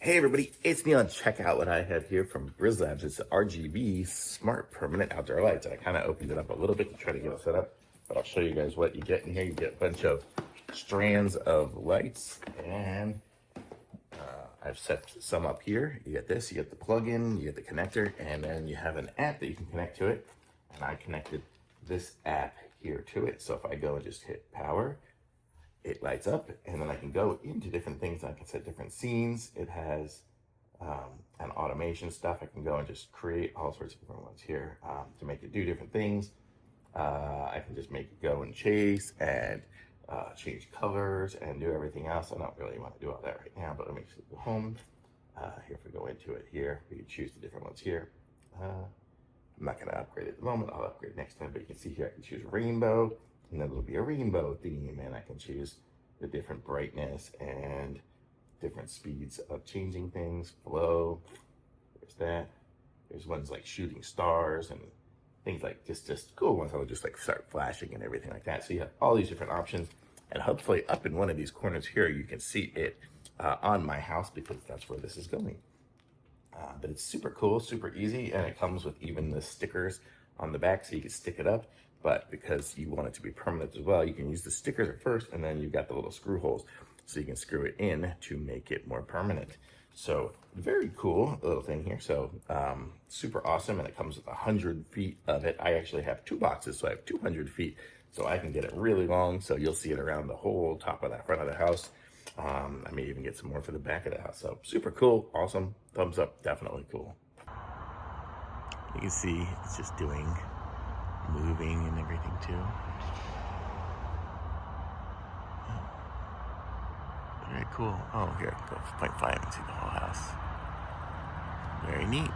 Hey everybody, it's Neil, and check out what I have here from Brizled. It's RGB Smart Permanent Outdoor Lights. I kind of opened it up a little bit to try to get it set up, but I'll show you guys what you get in here. You get a bunch of strands of lights, and I've set some up here. You get this, you get the plug-in, you get the connector, and then you have an app that you can connect to it. And I connected this app here to it. So if I go and just hit power, it lights up, and then I can go into different things. I can set different scenes. It has an automation stuff. I can go and just create all sorts of different ones here to make it do different things. I can just make it go and chase and change colors and do everything else. I don't really want to do all that right now, but let me just go home. Here, if we go into it here, we can choose the different ones here. I'm not going to upgrade at the moment. I'll upgrade next time, but you can see here I can choose rainbow, and then it'll be a rainbow theme, and I can choose the different brightness and different speeds of changing things. Flow, there's that. There's ones like shooting stars and things like just cool ones that'll just like start flashing and everything like that. So you have all these different options, and hopefully up in one of these corners here you can see it on my house, because that's where this is going. But it's super cool, super easy, and it comes with even the stickers on the back so you can stick it up. But because you want it to be permanent as well, you can use the stickers at first, and then you've got the little screw holes so you can screw it in to make it more permanent. So very cool little thing here. So super awesome, and it comes with 100 feet of it. I actually have 2 boxes, so I have 200 feet, so I can get it really long. So you'll see it around the whole top of that front of the house. I may even get some more for the back of the house. So super cool, awesome, thumbs up, definitely cool. You can see it's just moving and everything too. Very cool. Oh, here, go 0.5 and see the whole house. Very neat.